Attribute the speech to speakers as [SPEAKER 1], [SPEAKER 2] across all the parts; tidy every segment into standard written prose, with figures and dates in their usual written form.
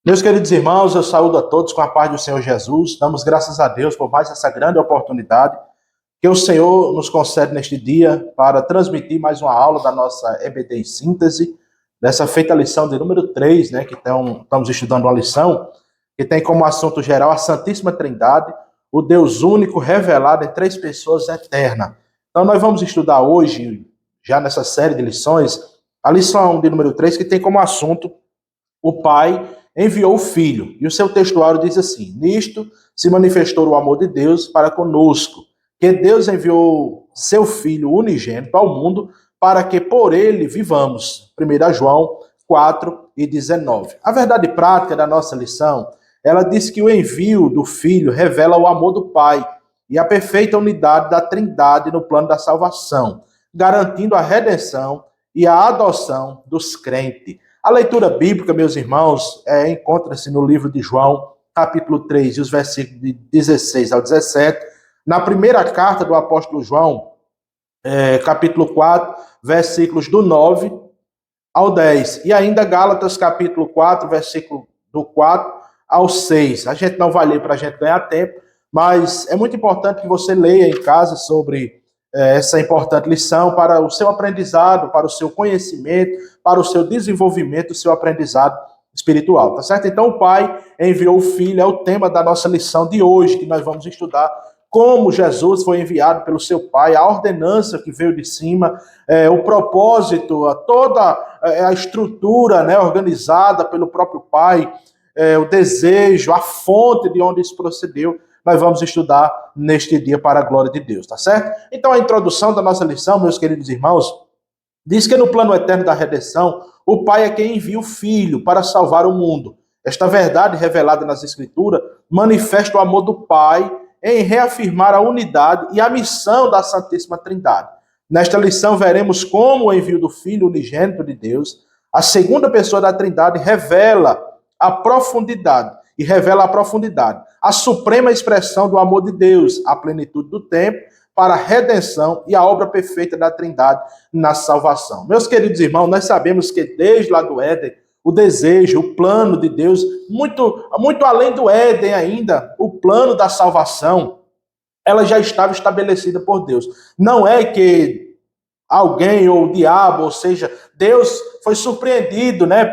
[SPEAKER 1] Meus queridos irmãos, eu saúdo a todos com a paz do Senhor Jesus. Damos graças a Deus por mais essa grande oportunidade que o Senhor nos concede neste dia para transmitir mais uma aula da nossa EBD em síntese, dessa feita lição de número 3, né, que estamos estudando uma lição que tem como assunto geral a Santíssima Trindade, o Deus único revelado em três pessoas eterna. Então nós vamos estudar hoje, já nessa série de lições, a lição de número 3, que tem como assunto o Pai enviou o Filho. E o seu textuário diz assim: nisto se manifestou o amor de Deus para conosco, que Deus enviou seu Filho unigênito ao mundo para que por ele vivamos. 1 João 4:19. A verdade prática da nossa lição, ela diz que o envio do Filho revela o amor do Pai e a perfeita unidade da Trindade no plano da salvação, garantindo a redenção e a adoção dos crentes. A leitura bíblica, meus irmãos, encontra-se no livro de João, capítulo 3, e os versículos de 16 ao 17, na primeira carta do apóstolo João, capítulo 4, versículos do 9 ao 10, e ainda Gálatas, capítulo 4, versículo do 4 ao 6. A gente não vai ler para a gente ganhar tempo, mas é muito importante que você leia em casa sobre essa importante lição para o seu aprendizado, para o seu conhecimento, para o seu desenvolvimento, o seu aprendizado espiritual, tá certo? Então o Pai enviou o Filho, é o tema da nossa lição de hoje, que nós vamos estudar como Jesus foi enviado pelo seu Pai, a ordenança que veio de cima, o propósito, toda a estrutura, né, organizada pelo próprio Pai, o desejo, a fonte de onde isso procedeu. Nós vamos estudar neste dia para a glória de Deus, tá certo? Então a introdução da nossa lição, meus queridos irmãos, diz que no plano eterno da redenção, o Pai é quem envia o Filho para salvar o mundo. Esta verdade revelada nas Escrituras manifesta o amor do Pai em reafirmar a unidade e a missão da Santíssima Trindade. Nesta lição veremos como o envio do Filho unigênito de Deus, a segunda pessoa da Trindade, revela a profundidade, a suprema expressão do amor de Deus, a plenitude do tempo, para a redenção e a obra perfeita da Trindade na salvação. Meus queridos irmãos, nós sabemos que desde lá do Éden, o desejo, o plano de Deus, muito além do Éden ainda, o plano da salvação, ela já estava estabelecida por Deus. Não é que alguém ou o diabo, ou seja, Deus foi surpreendido, né,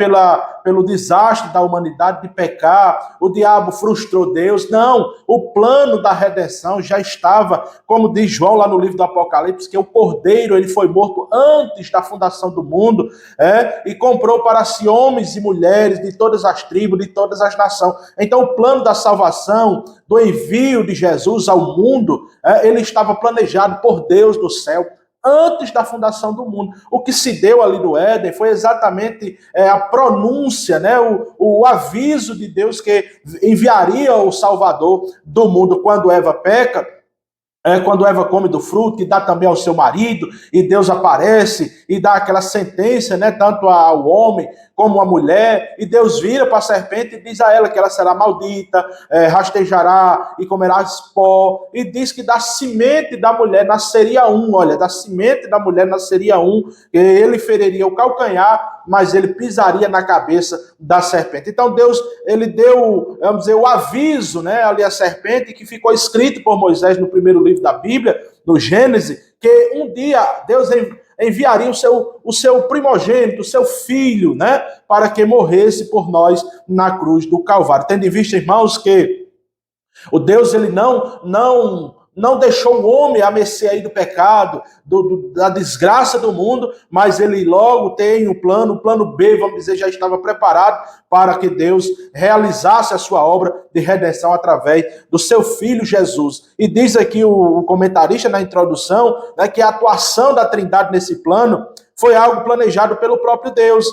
[SPEAKER 1] pelo desastre da humanidade de pecar, o diabo frustrou Deus. Não, o plano da redenção já estava, como diz João lá no livro do Apocalipse, que o Cordeiro ele foi morto antes da fundação do mundo, e comprou para si homens e mulheres de todas as tribos, de todas as nações. Então o plano da salvação, do envio de Jesus ao mundo, ele estava planejado por Deus do céu, antes da fundação do mundo. O que se deu ali no Éden foi exatamente a pronúncia, né, o aviso de Deus que enviaria o Salvador do mundo. Quando Eva peca, quando Eva come do fruto e dá também ao seu marido, e Deus aparece e dá aquela sentença, né, tanto ao homem como à mulher, e Deus vira para a serpente e diz a ela que ela será maldita, rastejará e comerá pó, e diz que da semente da mulher nasceria da semente da mulher nasceria e ele feriria o calcanhar, mas ele pisaria na cabeça da serpente. Então Deus, ele deu, vamos dizer, o aviso, né, ali à serpente, que ficou escrito por Moisés no primeiro livro da Bíblia, no Gênesis, que um dia Deus enviaria o seu primogênito, o seu filho, né, para que morresse por nós na cruz do Calvário. Tendo em vista, irmãos, que o Deus, ele não deixou o homem a mercê aí do pecado, da desgraça do mundo, mas ele logo tem o plano B, vamos dizer, já estava preparado para que Deus realizasse a sua obra de redenção através do seu Filho Jesus. E diz aqui o comentarista na introdução, né, que a atuação da Trindade nesse plano foi algo planejado pelo próprio Deus.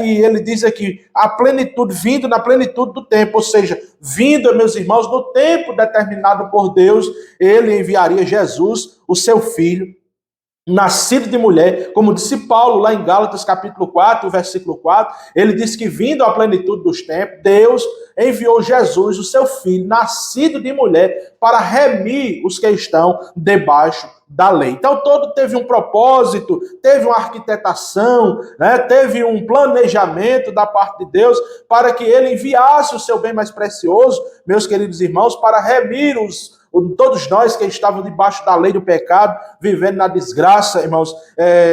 [SPEAKER 1] E ele diz aqui, a plenitude, vindo na plenitude do tempo, ou seja, vindo, meus irmãos, no tempo determinado por Deus, ele enviaria Jesus, o seu Filho, nascido de mulher, como disse Paulo lá em Gálatas capítulo 4, versículo 4, ele diz que vindo à plenitude dos tempos, Deus enviou Jesus, o seu Filho, nascido de mulher, para remir os que estão debaixo da lei. Então, todo teve um propósito, teve uma arquitetação, né? Teve um planejamento da parte de Deus para que ele enviasse o seu bem mais precioso, meus queridos irmãos, para remir todos nós que estavam debaixo da lei do pecado, vivendo na desgraça, irmãos,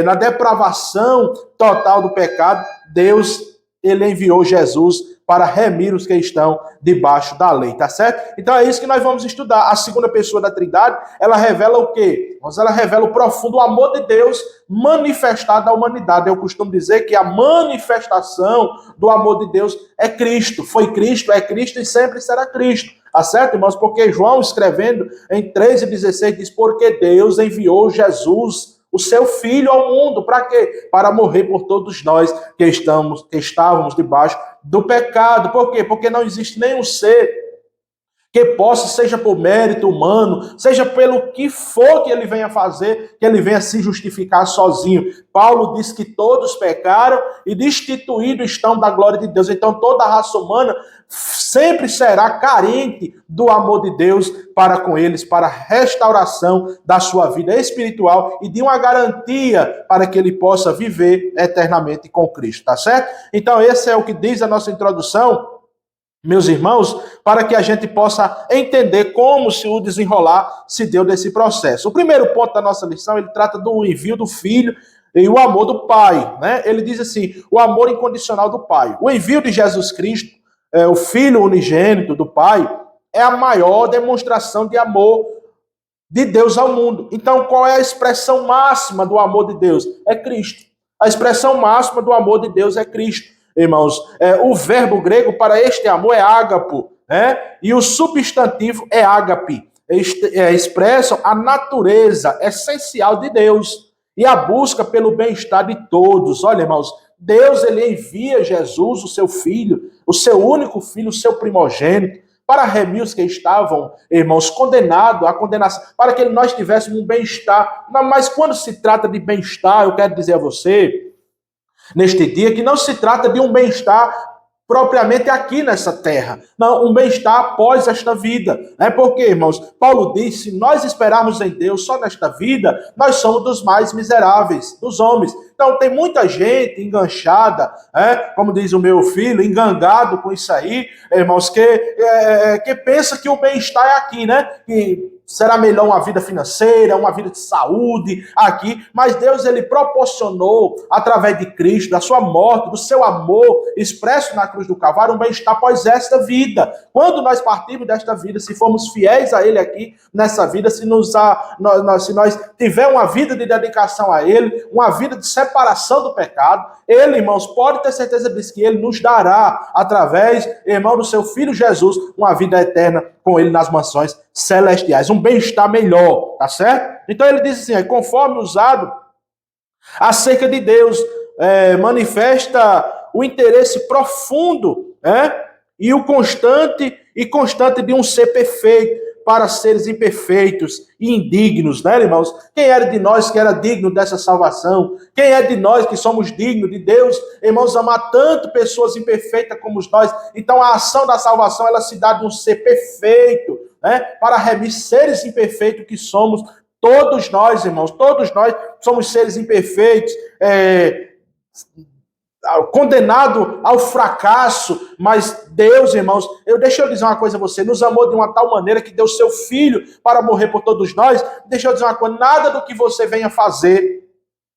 [SPEAKER 1] na depravação total do pecado. Deus, ele enviou Jesus para remir os que estão debaixo da lei, tá certo? Então é isso que nós vamos estudar. A segunda pessoa da Trindade, ela revela o quê? Ela revela o profundo amor de Deus manifestado à humanidade. Eu costumo dizer que a manifestação do amor de Deus é Cristo. Foi Cristo, é Cristo e sempre será Cristo. Tá certo, irmãos? Porque João, escrevendo em 3:16, diz: porque Deus enviou Jesus, o seu Filho, ao mundo. Para quê? Para morrer por todos nós que estávamos debaixo do pecado. Por quê? Porque não existe nenhum ser que possa, seja por mérito humano, seja pelo que for que ele venha fazer, que ele venha se justificar sozinho. Paulo diz que todos pecaram e destituídos estão da glória de Deus. Então toda a raça humana sempre será carente do amor de Deus para com eles, para a restauração da sua vida espiritual e de uma garantia para que ele possa viver eternamente com Cristo, tá certo? Então esse é o que diz a nossa introdução, meus irmãos, para que a gente possa entender como o desenrolar se deu desse processo. O primeiro ponto da nossa lição, ele trata do envio do Filho e o amor do Pai, né? Ele diz assim, o amor incondicional do Pai. O envio de Jesus Cristo, o Filho unigênito do Pai, é a maior demonstração de amor de Deus ao mundo. Então, qual é a expressão máxima do amor de Deus? É Cristo. A expressão máxima do amor de Deus é Cristo. Irmãos, o verbo grego para este amor é ágapo, né? E o substantivo é ágape. Expressam a natureza essencial de Deus e a busca pelo bem-estar de todos. Olha, irmãos, Deus, ele envia Jesus, o seu Filho, o seu único Filho, o seu primogênito, para remir os que estavam, irmãos, condenados à condenação, para que nós tivéssemos um bem-estar. Mas quando se trata de bem-estar, eu quero dizer a você, neste dia, que não se trata de um bem-estar propriamente aqui nessa terra. Não, um bem-estar após esta vida. É porque, irmãos, Paulo diz, se nós esperarmos em Deus só nesta vida, nós somos dos mais miseráveis, dos homens. Então tem muita gente enganchada, como diz o meu filho, engangado com isso aí, irmãos, que pensa que o bem-estar é aqui, né? Que será melhor uma vida financeira, uma vida de saúde aqui, mas Deus, ele proporcionou, através de Cristo, da sua morte, do seu amor expresso na cruz do Calvário, um bem-estar após esta vida. Quando nós partirmos desta vida, se formos fiéis a Ele aqui, nessa vida, se nós tivermos uma vida de dedicação a Ele, uma vida de separação do pecado, Ele, irmãos, pode ter certeza disso, que Ele nos dará, através, irmão, do seu Filho Jesus, uma vida eterna com Ele nas mansões celestiais, um bem-estar melhor, tá certo? Então ele diz assim, conforme usado acerca de Deus, manifesta o interesse profundo, e o constante de um ser perfeito para seres imperfeitos e indignos, né, irmãos? Quem era de nós que era digno dessa salvação? Quem é de nós que somos dignos de Deus, irmãos, amar tanto pessoas imperfeitas como nós? Então a ação da salvação, ela se dá de um ser perfeito, para remir seres imperfeitos que somos todos nós, irmãos. Todos nós somos seres imperfeitos, condenado ao fracasso, mas Deus, irmãos, deixa eu dizer uma coisa a você, nos amou de uma tal maneira que deu seu Filho para morrer por todos nós. Deixa eu dizer uma coisa, nada do que você venha fazer,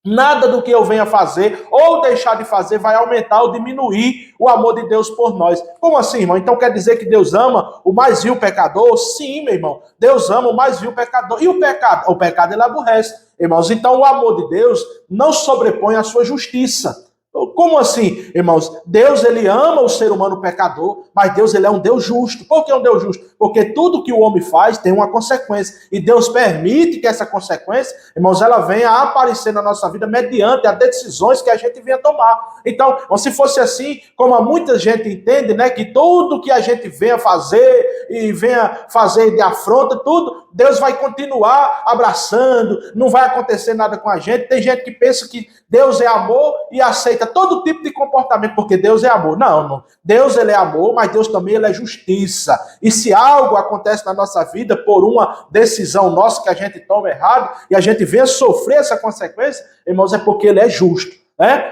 [SPEAKER 1] nada do que eu venha fazer ou deixar de fazer vai aumentar ou diminuir o amor de Deus por nós. Como assim, irmão? Então quer dizer que Deus ama o mais vil pecador? Sim, meu irmão. Deus ama o mais vil pecador. E o pecado? O pecado ele aborrece, irmãos. Então o amor de Deus não sobrepõe a sua justiça. Como assim, irmãos? Deus, ele ama o ser humano pecador, mas Deus, ele é um Deus justo. Por que é um Deus justo? Porque tudo que o homem faz tem uma consequência. E Deus permite que essa consequência, irmãos, ela venha a aparecer na nossa vida mediante as decisões que a gente venha tomar. Então, se fosse assim, como muita gente entende, né, que tudo que a gente venha fazer e venha fazer de afronta, tudo, Deus vai continuar abraçando, não vai acontecer nada com a gente. Tem gente que pensa que Deus é amor e aceita aceita todo tipo de comportamento, porque Deus é amor. Não. Deus, ele é amor, mas Deus também, ele é justiça. E se algo acontece na nossa vida por uma decisão nossa que a gente toma errado, e a gente venha sofrer essa consequência, irmãos, é porque ele é justo.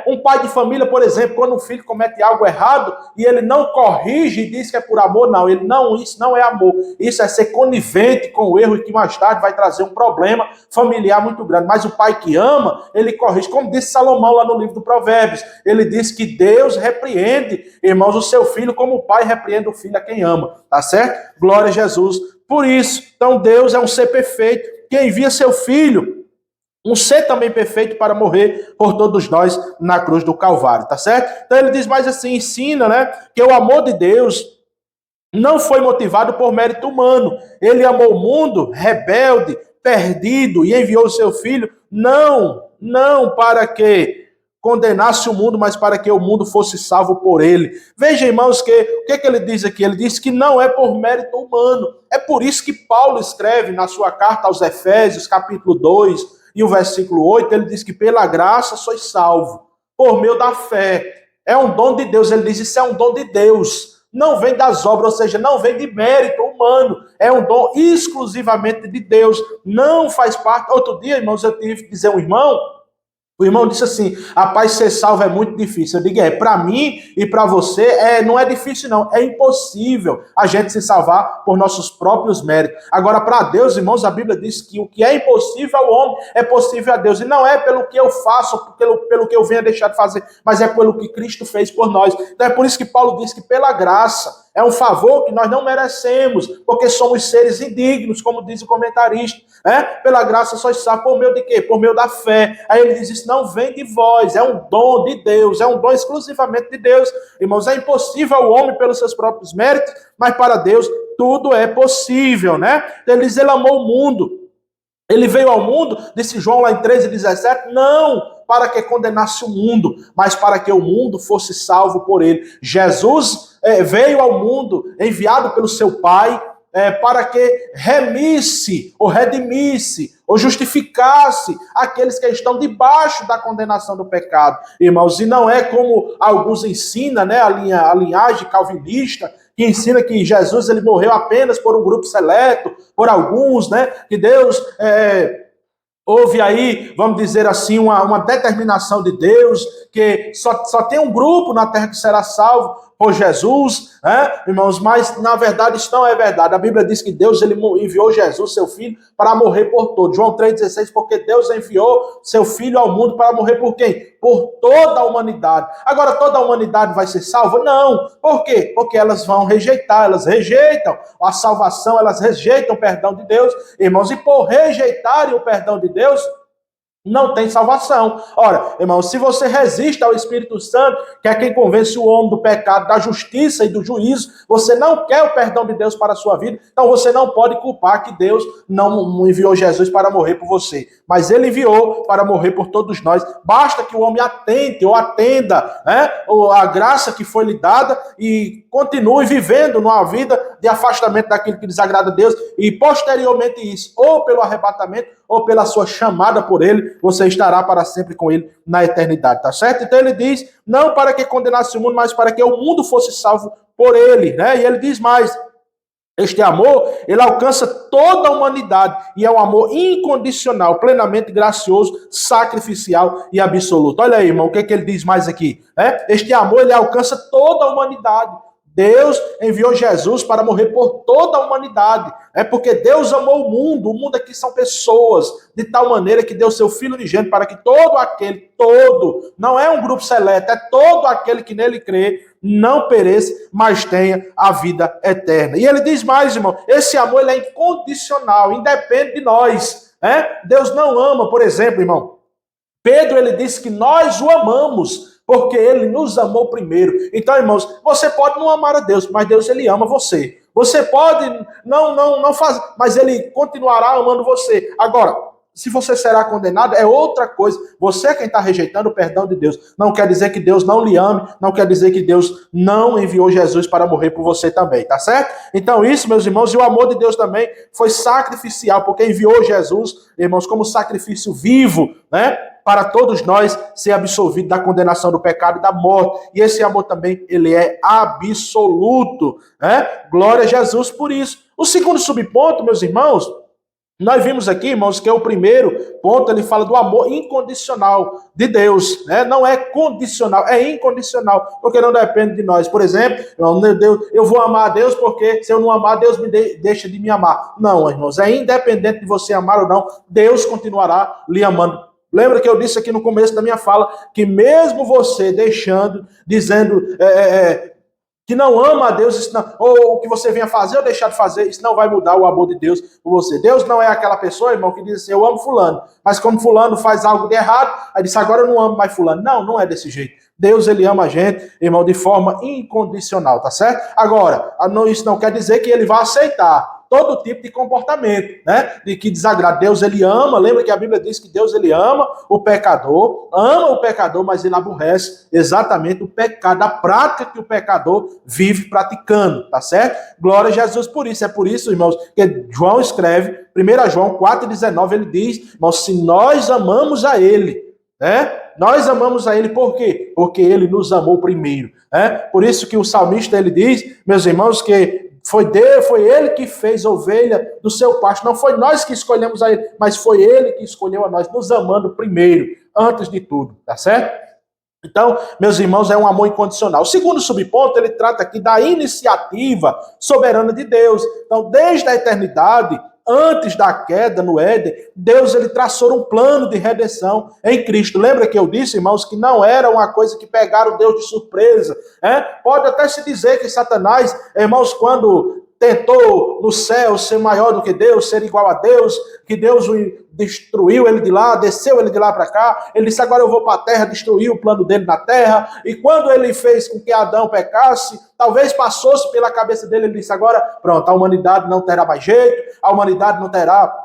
[SPEAKER 1] Um pai de família, por exemplo, quando um filho comete algo errado e ele não corrige e diz que é por amor, não, isso não é amor. Isso é ser conivente com o erro e que mais tarde vai trazer um problema familiar muito grande. Mas o pai que ama, ele corrige. Como disse Salomão lá no livro do Provérbios, ele diz que Deus repreende, irmãos, o seu filho como o pai repreende o filho a quem ama. Tá certo? Glória a Jesus. Por isso, então Deus é um ser perfeito que envia seu filho, um ser também perfeito, para morrer por todos nós na cruz do Calvário, tá certo? Então ele diz mais assim, ensina, né, que o amor de Deus não foi motivado por mérito humano. Ele amou o mundo rebelde, perdido, e enviou o seu filho, não para que condenasse o mundo, mas para que o mundo fosse salvo por ele. Veja, irmãos, o que ele diz aqui? Ele diz que não é por mérito humano. É por isso que Paulo escreve na sua carta aos Efésios, capítulo 2, e o versículo 8, ele diz que pela graça sois salvo, por meio da fé. É um dom de Deus. Ele diz, isso é um dom de Deus. Não vem das obras, ou seja, não vem de mérito humano. É um dom exclusivamente de Deus. Não faz parte. Outro dia, irmãos, eu tive que dizer a um irmão, o irmão disse assim, rapaz, ser salvo é muito difícil. Eu digo, para mim e para você, não é difícil não, é impossível a gente se salvar por nossos próprios méritos. Agora, para Deus, irmãos, a Bíblia diz que o que é impossível ao homem é possível a Deus. E não é pelo que eu faço, pelo que eu venha deixar de fazer, mas é pelo que Cristo fez por nós. Então é por isso que Paulo diz que pela graça, é um favor que nós não merecemos, porque somos seres indignos, como diz o comentarista. Pela graça sois salvos por meio de quê? Por meio da fé. Aí ele diz, isso não vem de vós, é um dom de Deus, é um dom exclusivamente de Deus. Irmãos, é impossível ao homem pelos seus próprios méritos, mas para Deus tudo é possível, né? Ele diz, ele amou o mundo. Ele veio ao mundo, disse João lá em 13:17, não para que condenasse o mundo, mas para que o mundo fosse salvo por ele. Jesus veio ao mundo, enviado pelo seu Pai, para que remisse, ou redimisse, ou justificasse aqueles que estão debaixo da condenação do pecado. Irmãos, e não é como alguns ensinam, né, a linhagem calvinista, que ensina que Jesus ele morreu apenas por um grupo seleto, por alguns, né? Que Deus houve aí, vamos dizer assim, uma determinação de Deus, que só tem um grupo na terra que será salvo por Jesus, irmãos, mas na verdade isso não é verdade. A Bíblia diz que Deus ele enviou Jesus, seu Filho, para morrer por todos. João 3,16, porque Deus enviou seu Filho ao mundo para morrer por quem? Por toda a humanidade. Agora toda a humanidade vai ser salva? Não. Por quê? Porque elas vão rejeitar, elas rejeitam a salvação, elas rejeitam o perdão de Deus, irmãos, e por rejeitarem o perdão de Deus, não tem salvação. Ora, irmão, se você resiste ao Espírito Santo, que é quem convence o homem do pecado, da justiça e do juízo, você não quer o perdão de Deus para a sua vida, então você não pode culpar que Deus não enviou Jesus para morrer por você. Mas ele enviou para morrer por todos nós. Basta que o homem atente ou atenda, a graça que foi lhe dada e continue vivendo numa vida de afastamento daquilo que desagrada a Deus, e posteriormente isso, ou pelo arrebatamento, ou pela sua chamada por ele, você estará para sempre com ele na eternidade, tá certo? Então ele diz, não para que condenasse o mundo, mas para que o mundo fosse salvo por ele, né? E ele diz mais, este amor, ele alcança toda a humanidade, e é um amor incondicional, plenamente gracioso, sacrificial e absoluto. Olha aí, irmão, o que ele diz mais aqui? Este amor, ele alcança toda a humanidade. Deus enviou Jesus para morrer por toda a humanidade. É porque Deus amou o mundo aqui são pessoas, de tal maneira que deu seu Filho unigênito para que todo, não é um grupo seleto, é todo aquele que nele crê, não pereça, mas tenha a vida eterna. E ele diz mais, irmão, esse amor ele é incondicional, independe de nós. Deus não ama, por exemplo, irmão, Pedro ele disse que nós o amamos, porque ele nos amou primeiro. Então, irmãos, você pode não amar a Deus, mas Deus ele ama você. Você pode não fazer, mas ele continuará amando você. Agora, se você será condenado, é outra coisa. Você é quem está rejeitando o perdão de Deus. Não quer dizer que Deus não lhe ame, não quer dizer que Deus não enviou Jesus para morrer por você também, tá certo? Então isso, meus irmãos, e o amor de Deus também foi sacrificial, porque enviou Jesus, irmãos, como sacrifício vivo, né? para todos nós ser absolvido da condenação do pecado e da morte. E esse amor também, ele é absoluto, né? Glória a Jesus por isso. O segundo subponto, meus irmãos, nós vimos aqui, irmãos, que é o primeiro ponto, ele fala do amor incondicional de Deus, né? Não é condicional, é incondicional, porque não depende de nós. Por exemplo, Deus, eu vou amar a Deus porque se eu não amar, Deus deixa de me amar. Não, irmãos, é independente de você amar ou não, Deus continuará lhe amando. Lembra que eu disse aqui no começo da minha fala, que mesmo você dizendo que não ama a Deus, isso não, ou o que você venha fazer ou deixar de fazer, isso não vai mudar o amor de Deus por você. Deus não é aquela pessoa, irmão, que diz assim, eu amo fulano, mas como fulano faz algo de errado, aí diz, agora eu não amo mais fulano. Não, não é desse jeito. Deus, ele ama a gente, irmão, de forma incondicional, tá certo? Agora, isso não quer dizer que ele vai aceitar todo tipo de comportamento, né? De que desagrada. Deus, ele ama, lembra que a Bíblia diz que Deus, ele ama o pecador, mas ele aborrece exatamente o pecado, a prática que o pecador vive praticando, tá certo? Glória a Jesus por isso. É por isso, irmãos, que João escreve, 1 João 4,19, ele diz, irmãos, se nós amamos a ele, né? Nós amamos a ele por quê? Porque ele nos amou primeiro, né? Por isso que o salmista, ele diz, meus irmãos, que foi ele que fez ovelha do seu pasto. Não foi nós que escolhemos a ele, mas foi ele que escolheu a nós, nos amando primeiro, antes de tudo, tá certo? Então, meus irmãos, é um amor incondicional. O segundo subponto, ele trata aqui da iniciativa soberana de Deus. Então, desde a eternidade, antes da queda no Éden, Deus, ele traçou um plano de redenção em Cristo. Lembra que eu disse, irmãos, que não era uma coisa que pegaram Deus de surpresa, né? Pode até se dizer que Satanás, irmãos, quando tentou no céu ser maior do que Deus, ser igual a Deus, que Deus o destruiu ele de lá, desceu ele de lá para cá, ele disse, agora eu vou para a terra, destruir o plano dele na terra, e quando ele fez com que Adão pecasse, talvez passou-se pela cabeça dele, ele disse, agora pronto, a humanidade não terá mais jeito, a humanidade não terá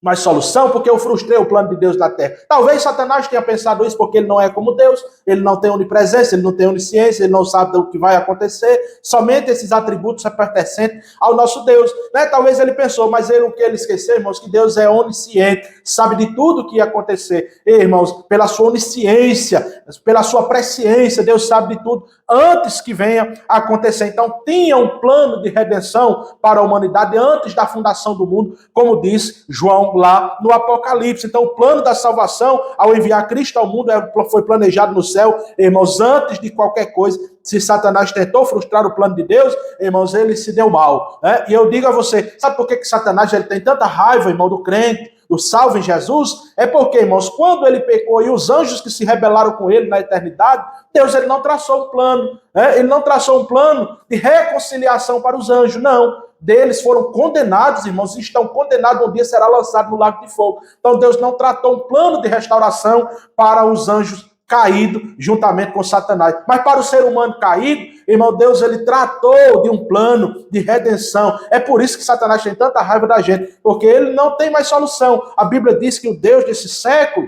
[SPEAKER 1] mais solução, porque eu frustrei o plano de Deus na terra. Talvez Satanás tenha pensado isso porque ele não é como Deus, ele não tem onipresença, ele não tem onisciência, ele não sabe do que vai acontecer, somente esses atributos pertencentes ao nosso Deus, né? Talvez ele pensou, mas o que ele esqueceu, irmãos, que Deus é onisciente, sabe de tudo que ia acontecer. E, irmãos, pela sua onisciência, pela sua presciência, Deus sabe de tudo antes que venha a acontecer. Então, tinha um plano de redenção para a humanidade antes da fundação do mundo, como diz João lá no Apocalipse. Então, o plano da salvação, ao enviar Cristo ao mundo, foi planejado no céu, irmãos, antes de qualquer coisa. Se Satanás tentou frustrar o plano de Deus, irmãos, ele se deu mal, né? E eu digo a você, sabe por que Satanás ele tem tanta raiva, irmão, do crente, do salvo em Jesus? É porque, irmãos, quando ele pecou e os anjos que se rebelaram com ele na eternidade, Deus, ele não traçou um plano, né? Ele não traçou um plano de reconciliação para os anjos, não. Deles foram condenados, irmãos, e estão condenados, um dia será lançado no lago de fogo. Então Deus não tratou um plano de restauração para os anjos caídos juntamente com Satanás. Mas para o ser humano caído, irmão, Deus, ele tratou de um plano de redenção. É por isso que Satanás tem tanta raiva da gente, porque ele não tem mais solução. A Bíblia diz que o Deus desse século,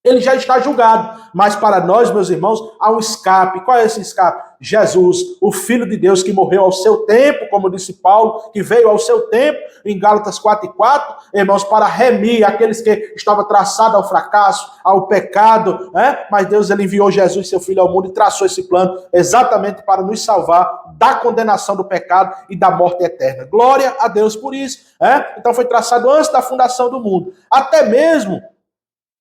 [SPEAKER 1] ele já está julgado, mas para nós, meus irmãos, há um escape. Qual é esse escape? Jesus, o Filho de Deus que morreu ao seu tempo, como disse Paulo, que veio ao seu tempo, em Gálatas 4:4, irmãos, para remir aqueles que estavam traçados ao fracasso, ao pecado, né? Mas Deus, ele enviou Jesus, seu Filho, ao mundo e traçou esse plano exatamente para nos salvar da condenação do pecado e da morte eterna. Glória a Deus por isso, né? Então foi traçado antes da fundação do mundo. Até mesmo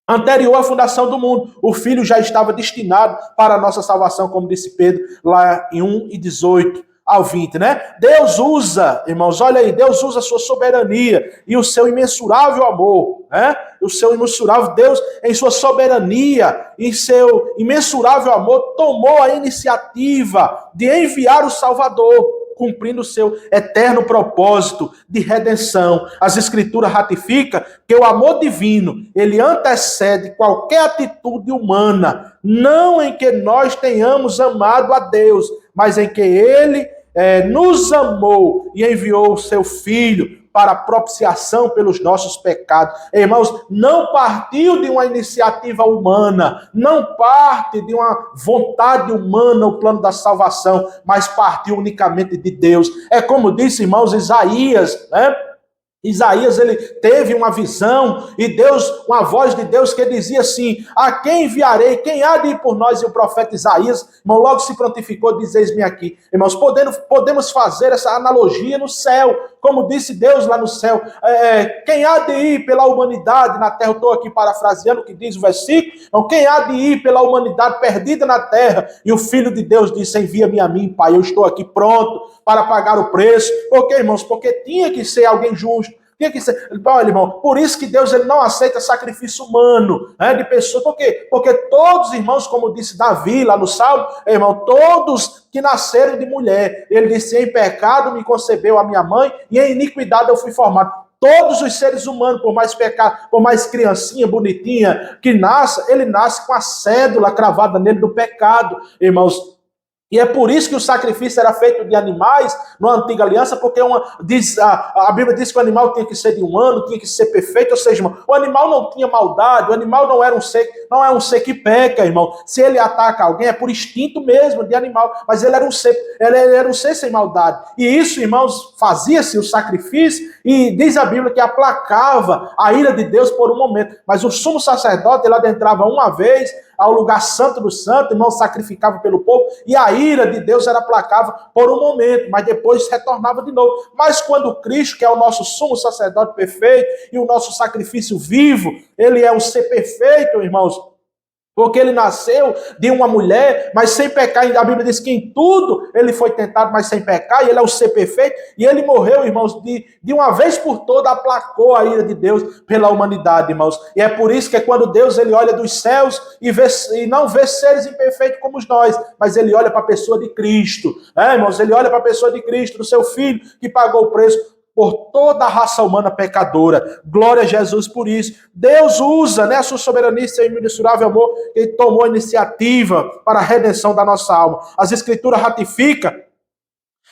[SPEAKER 1] anterior à fundação do mundo, o Filho já estava destinado para a nossa salvação, como disse Pedro, lá em 1:18 ao 20, né? Deus usa, irmãos, olha aí, Deus usa a sua soberania e o seu imensurável amor, né? O seu imensurável Deus, em sua soberania, em seu imensurável amor, tomou a iniciativa de enviar o Salvador, cumprindo o seu eterno propósito de redenção. As Escrituras ratificam que o amor divino, ele antecede qualquer atitude humana, não em que nós tenhamos amado a Deus, mas em que ele nos amou e enviou o seu Filho para a propiciação pelos nossos pecados. Irmãos, não partiu de uma iniciativa humana, não parte de uma vontade humana o plano da salvação, mas partiu unicamente de Deus. É como disse, irmãos, Isaías, né? Isaías, ele teve uma visão e Deus, uma voz de Deus que dizia assim: a quem enviarei? Quem há de ir por nós? E o profeta Isaías, irmão, logo se prontificou, diz: eis-me aqui. Irmãos, podemos fazer essa analogia no céu, como disse Deus lá no céu. Quem há de ir pela humanidade na terra? Eu estou aqui parafraseando o que diz o versículo. Então, quem há de ir pela humanidade perdida na terra? E o Filho de Deus disse: envia-me a mim, Pai, eu estou aqui pronto para pagar o preço. Por quê, irmãos? Porque tinha que ser alguém justo. Olha, irmão, por isso que Deus ele não aceita sacrifício humano, né, de pessoas. Por quê? Porque todos, irmãos, como disse Davi lá no Salmo, irmão, todos que nasceram de mulher, ele disse: em pecado me concebeu a minha mãe e em iniquidade eu fui formado. Todos os seres humanos, por mais pecado, por mais criancinha bonitinha que nasça, ele nasce com a cédula cravada nele do pecado, irmãos. E é por isso que o sacrifício era feito de animais na antiga aliança, porque a Bíblia diz que o animal tinha que ser de um ano, tinha que ser perfeito, ou seja, irmão, o animal não tinha maldade, o animal não é um ser que peca, irmão. Se ele ataca alguém é por instinto mesmo de animal, mas ele era um ser sem maldade. E isso, irmãos, fazia-se o sacrifício e diz a Bíblia que aplacava a ira de Deus por um momento. Mas o sumo sacerdote, ele adentrava uma vez ao lugar santo do santo, irmão, sacrificava pelo povo, e a ira de Deus era aplacável por um momento, mas depois retornava de novo. Mas quando Cristo, que é o nosso sumo sacerdote perfeito, e o nosso sacrifício vivo, ele é o ser perfeito, irmãos, porque ele nasceu de uma mulher, mas sem pecar. A Bíblia diz que em tudo ele foi tentado, mas sem pecar, e ele é o ser perfeito, e ele morreu, irmãos, de uma vez por toda, aplacou a ira de Deus pela humanidade, irmãos. E é por isso que quando Deus ele olha dos céus e não vê seres imperfeitos como nós, mas ele olha para a pessoa de Cristo, irmãos, ele olha para a pessoa de Cristo, do seu Filho, que pagou o preço por toda a raça humana pecadora. Glória a Jesus por isso. Deus usa, né, a sua soberania e seu imensurável amor, ele tomou a iniciativa para a redenção da nossa alma. As Escrituras ratificam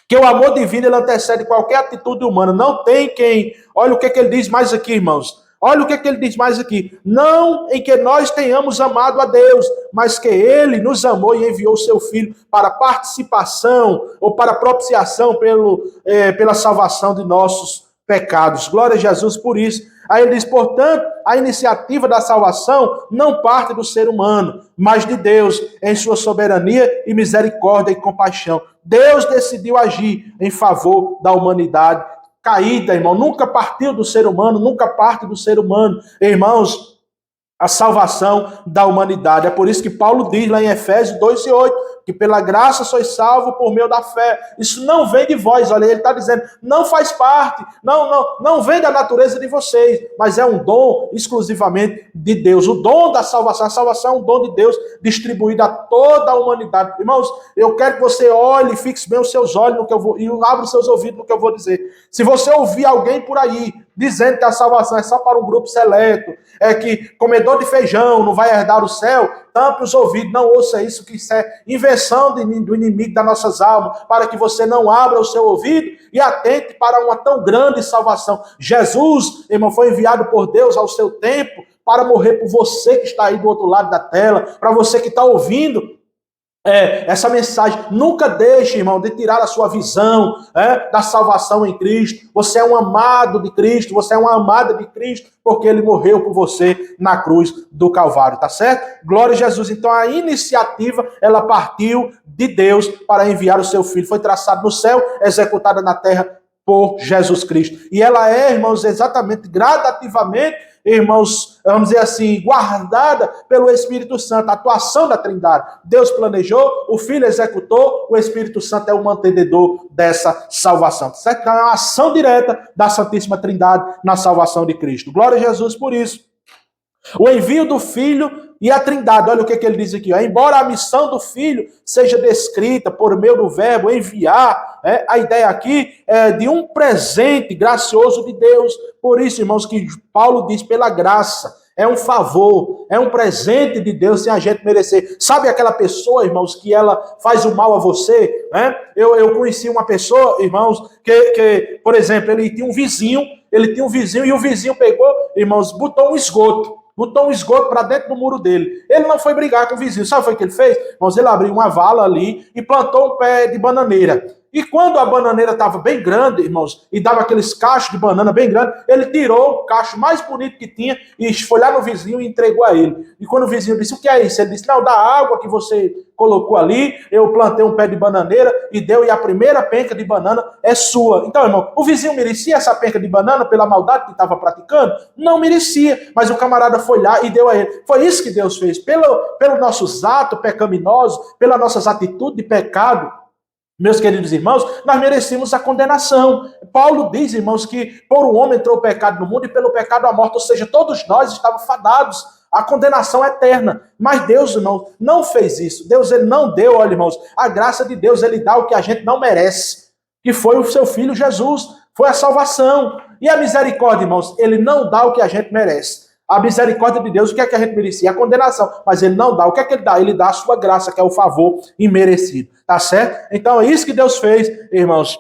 [SPEAKER 1] que o amor divino ele antecede qualquer atitude humana. Não tem quem... Olha o que ele diz mais aqui, irmãos. Olha o que ele diz mais aqui. Não em que nós tenhamos amado a Deus, mas que ele nos amou e enviou o seu Filho para participação ou para propiciação pela salvação de nossos pecados. Glória a Jesus por isso. Aí ele diz, portanto, a iniciativa da salvação não parte do ser humano, mas de Deus, em sua soberania e misericórdia e compaixão. Deus decidiu agir em favor da humanidade caída, irmão, nunca partiu do ser humano, nunca parte do ser humano, irmãos, a salvação da humanidade. É por isso que Paulo diz lá em Efésios 2:8, que pela graça sois salvos por meio da fé. Isso não vem de vós, olha, ele está dizendo, não faz parte, não vem da natureza de vocês, mas é um dom exclusivamente de Deus. O dom da salvação, a salvação é um dom de Deus distribuído a toda a humanidade. Irmãos, eu quero que você olhe, fixe bem os seus olhos no que eu vou, e abra os seus ouvidos no que eu vou dizer. Se você ouvir alguém por aí dizendo que a salvação é só para um grupo seleto, é que comedor de feijão não vai herdar o céu, tampe os ouvidos, não ouça isso, que isso é invenção do inimigo das nossas almas, para que você não abra o seu ouvido e atente para uma tão grande salvação. Jesus, irmão, foi enviado por Deus ao seu tempo para morrer por você que está aí do outro lado da tela, para você que está ouvindo essa mensagem. Nunca deixe, irmão, de tirar a sua visão da salvação em Cristo. Você é um amado de Cristo, você é uma amada de Cristo, porque ele morreu por você na cruz do Calvário, tá certo? Glória a Jesus. Então a iniciativa, ela partiu de Deus para enviar o seu Filho. Foi traçado no céu, executada na terra por Jesus Cristo. E ela é, irmãos, exatamente, gradativamente, irmãos, vamos dizer assim, guardada pelo Espírito Santo, a atuação da Trindade. Deus planejou, o Filho executou, o Espírito Santo é o mantenedor dessa salvação, certo? Então é uma ação direta da Santíssima Trindade na salvação de Cristo. Glória a Jesus por isso. O envio do Filho e a Trindade, olha o que ele diz aqui, embora a missão do Filho seja descrita por meio do verbo enviar, a ideia aqui é de um presente gracioso de Deus. Por isso, irmãos, que Paulo diz pela graça, é um favor, é um presente de Deus sem a gente merecer. Sabe aquela pessoa, irmãos, que ela faz o mal a você? Eu conheci uma pessoa, irmãos, que, por exemplo, ele tinha um vizinho e o vizinho pegou, irmãos, botou um esgoto para dentro do muro dele. Ele não foi brigar com o vizinho. Sabe o que ele fez? Irmãos, ele abriu uma vala ali e plantou um pé de bananeira. E quando a bananeira estava bem grande, irmãos, e dava aqueles cachos de banana bem grandes, ele tirou o cacho mais bonito que tinha e foi lá no vizinho e entregou a ele. E quando o vizinho disse, o que é isso? Ele disse, não, da água que você colocou ali, eu plantei um pé de bananeira e deu, e a primeira penca de banana é sua. Então, irmão, o vizinho merecia essa penca de banana pela maldade que estava praticando? Não merecia, mas o camarada foi lá e deu a ele. Foi isso que Deus fez. Pelo nossos atos pecaminosos, pelas nossas atitudes de pecado, meus queridos irmãos, nós merecemos a condenação. Paulo diz, irmãos, que por um homem entrou o pecado no mundo e pelo pecado a morte, ou seja, todos nós estávamos fadados à condenação eterna. Mas Deus, irmãos, não fez isso. Deus, ele não deu, olha, irmãos, a graça de Deus, ele dá o que a gente não merece, que foi o seu Filho Jesus, foi a salvação. E a misericórdia, irmãos, ele não dá o que a gente merece. A misericórdia de Deus, o que é que a gente merecia? A condenação. Mas ele não dá. O que é que ele dá? Ele dá a sua graça, que é o favor imerecido. Tá certo? Então é isso que Deus fez, irmãos.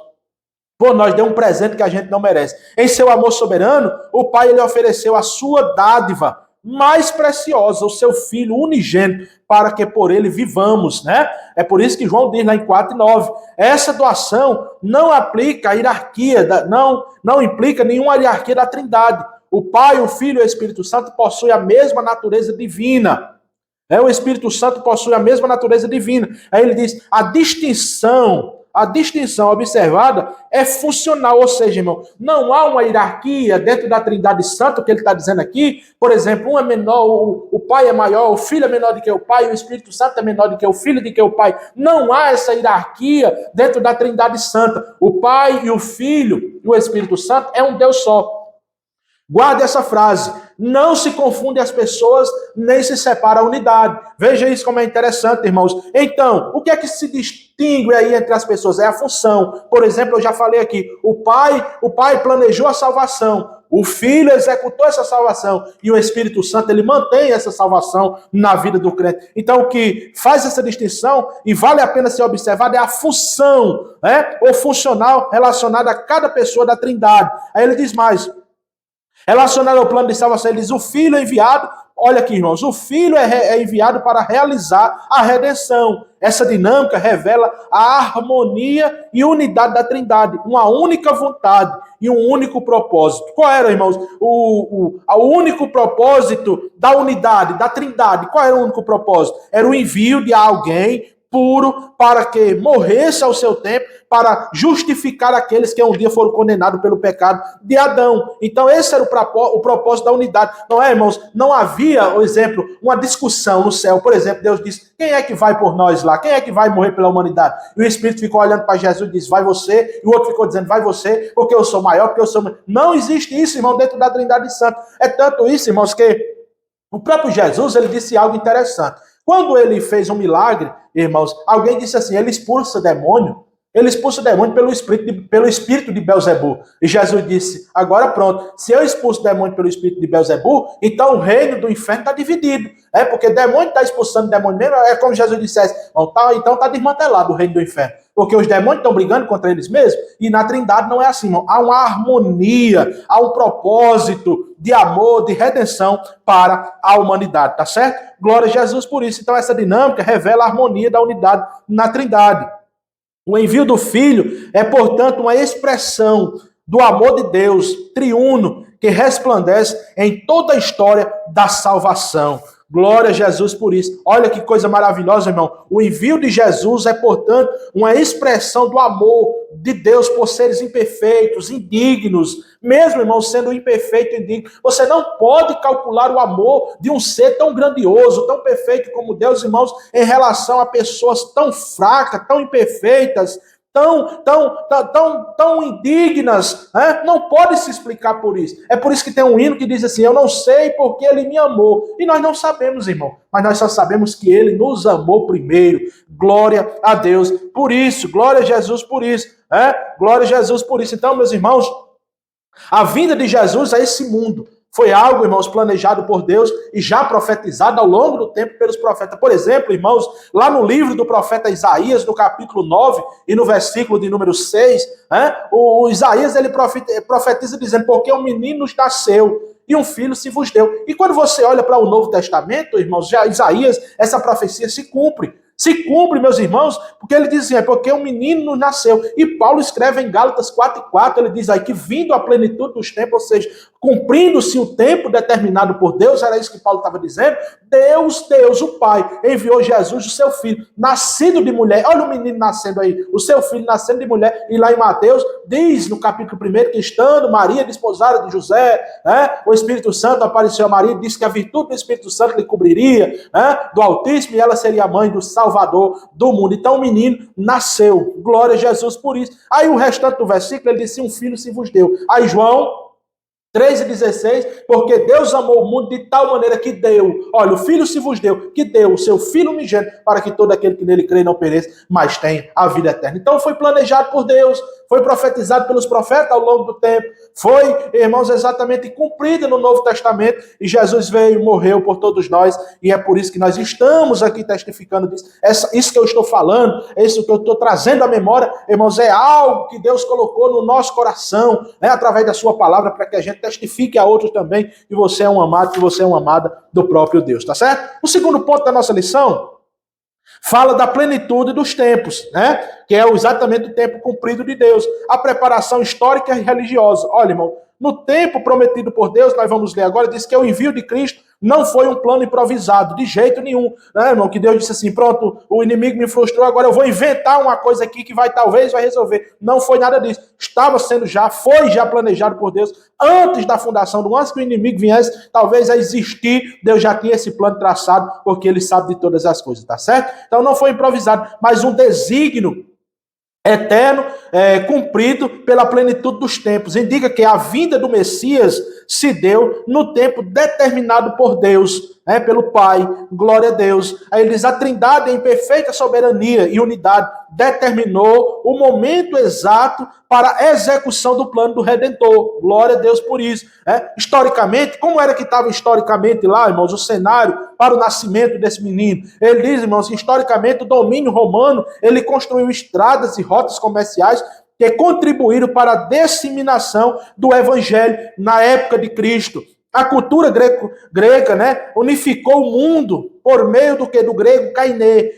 [SPEAKER 1] Por nós deu um presente que a gente não merece. Em seu amor soberano, o Pai ele ofereceu a sua dádiva mais preciosa, o seu Filho unigênito, para que por ele vivamos, né? É por isso que João diz lá em 4:9, essa doação não aplica a hierarquia, não implica nenhuma hierarquia da Trindade. O Pai, o Filho e o Espírito Santo possuem a mesma natureza divina. O Espírito Santo possui a mesma natureza divina. Aí ele diz, a distinção observada é funcional, ou seja, irmão, não há uma hierarquia dentro da Trindade Santa, o que ele está dizendo aqui. Por exemplo, um é menor, o Pai é maior, o Filho é menor do que o Pai, o Espírito Santo é menor do que o Filho, do que o Pai. Não há essa hierarquia dentro da Trindade Santa. O Pai e o Filho e o Espírito Santo é um Deus só. Guarde essa frase. Não se confundem as pessoas, nem se separa a unidade. Veja isso como é interessante, irmãos. Então, o que é que se distingue aí entre as pessoas? É a função. Por exemplo, eu já falei aqui, o Pai planejou a salvação. O Filho executou essa salvação. E o Espírito Santo, ele mantém essa salvação na vida do crente. Então, o que faz essa distinção, e vale a pena ser observado, é a função, ou funcional relacionada a cada pessoa da Trindade. Aí ele diz mais, relacionado ao plano de salvação, ele diz, o Filho é enviado, olha aqui, irmãos, o Filho é enviado para realizar a redenção. Essa dinâmica revela a harmonia e unidade da Trindade, uma única vontade e um único propósito. Qual era, irmãos, o único propósito da unidade, da Trindade? Qual era o único propósito? Era o envio de alguém puro para que morresse ao seu tempo, para justificar aqueles que um dia foram condenados pelo pecado de Adão. Então esse era o propósito da unidade. Não é, irmãos? Não havia, por exemplo, uma discussão no céu. Por exemplo, Deus disse, quem é que vai por nós lá? Quem é que vai morrer pela humanidade? E o Espírito ficou olhando para Jesus e disse, vai você. E o outro ficou dizendo, vai você, porque eu sou maior, porque eu sou maior. Não existe isso, irmão, dentro da Trindade Santa. É tanto isso, irmãos, que o próprio Jesus, ele disse algo interessante. Quando ele fez um milagre, irmãos, alguém disse assim, ele expulsa demônio pelo espírito de Belzebu. E Jesus disse, agora pronto, se eu expulso demônio pelo espírito de Belzebu, então o reino do inferno está dividido. Porque demônio está expulsando demônio mesmo, é como Jesus dissesse, então está desmantelado o reino do inferno. Porque os demônios estão brigando contra eles mesmos, e na Trindade não é assim, irmão. Há uma harmonia, há um propósito de amor, de redenção para a humanidade, tá certo? Glória a Jesus por isso. Então essa dinâmica revela a harmonia da unidade na Trindade. O envio do Filho é, portanto, uma expressão do amor de Deus triuno que resplandece em toda a história da salvação. Glória a Jesus por isso. Olha que coisa maravilhosa, irmão. O envio de Jesus é, portanto, uma expressão do amor de Deus por seres imperfeitos, indignos. Mesmo, irmão, sendo imperfeito e indigno, você não pode calcular o amor de um ser tão grandioso, tão perfeito como Deus, irmãos, em relação a pessoas tão fracas, tão imperfeitas, tão indignas, não pode se explicar por isso. É por isso que tem um hino que diz assim, eu não sei porque ele me amou. E nós não sabemos, irmão, mas nós só sabemos que ele nos amou primeiro. Glória a Deus por isso, glória a Jesus por isso, glória a Jesus por isso. Então, meus irmãos, a vinda de Jesus a esse mundo foi algo, irmãos, planejado por Deus e já profetizado ao longo do tempo pelos profetas. Por exemplo, irmãos, lá no livro do profeta Isaías, no capítulo 9 e no versículo de número 6, o Isaías ele profetiza dizendo, porque um menino nos nasceu e um filho se vos deu. E quando você olha para o Novo Testamento, irmãos, já Isaías, essa profecia se cumpre. Se cumpre, meus irmãos, porque ele diz assim, é porque um menino nasceu. E Paulo escreve em Gálatas 4:4, ele diz aí que vindo a plenitude dos tempos, ou seja, cumprindo-se o tempo determinado por Deus, era isso que Paulo estava dizendo, Deus, o Pai, enviou Jesus, o seu filho, nascido de mulher. Olha o menino nascendo aí, o seu filho nascendo de mulher. E lá em Mateus, diz no capítulo 1, que estando Maria desposada de José, o Espírito Santo apareceu a Maria e disse que a virtude do Espírito Santo lhe cobriria, do Altíssimo, e ela seria a mãe do Salvador do mundo. Então o menino nasceu, glória a Jesus por isso. Aí o restante do versículo, ele disse, um filho se vos deu. Aí João 3:16, porque Deus amou o mundo de tal maneira que deu, olha, o Filho se vos deu, que deu o seu Filho unigênito, para que todo aquele que nele crê não pereça, mas tenha a vida eterna. Então foi planejado por Deus, foi profetizado pelos profetas ao longo do tempo, foi, irmãos, exatamente cumprido no Novo Testamento, e Jesus veio e morreu por todos nós, e é por isso que nós estamos aqui testificando disso. Isso que eu estou falando, isso que eu estou trazendo à memória, irmãos, é algo que Deus colocou no nosso coração, através da sua palavra, para que a gente testifique a outros também que você é um amado, que você é uma amada do próprio Deus, tá certo? O segundo ponto da nossa lição fala da plenitude dos tempos, que é exatamente o tempo cumprido de Deus, a preparação histórica e religiosa. Olha, irmão, no tempo prometido por Deus, nós vamos ler agora, diz que o envio de Cristo não foi um plano improvisado, de jeito nenhum, irmão? Que Deus disse assim, pronto, o inimigo me frustrou, agora eu vou inventar uma coisa aqui que talvez vai resolver. Não foi nada disso. Foi já planejado por Deus, antes da fundação do mundo, antes que o inimigo viesse, talvez a existir, Deus já tinha esse plano traçado, porque ele sabe de todas as coisas, tá certo? Então não foi improvisado, mas um desígnio eterno, cumprido pela plenitude dos tempos. Indica que a vinda do Messias se deu no tempo determinado por Deus, pelo Pai, glória a Deus. Aí ele diz, a Trindade em perfeita soberania e unidade determinou o momento exato para a execução do plano do Redentor. Glória a Deus por isso. Historicamente, como era que estava historicamente lá, irmãos, o cenário para o nascimento desse menino? Ele diz, irmãos, que historicamente o domínio romano, ele construiu estradas e rotas comerciais que contribuíram para a disseminação do evangelho na época de Cristo. A cultura grega, unificou o mundo por meio do grego kainê,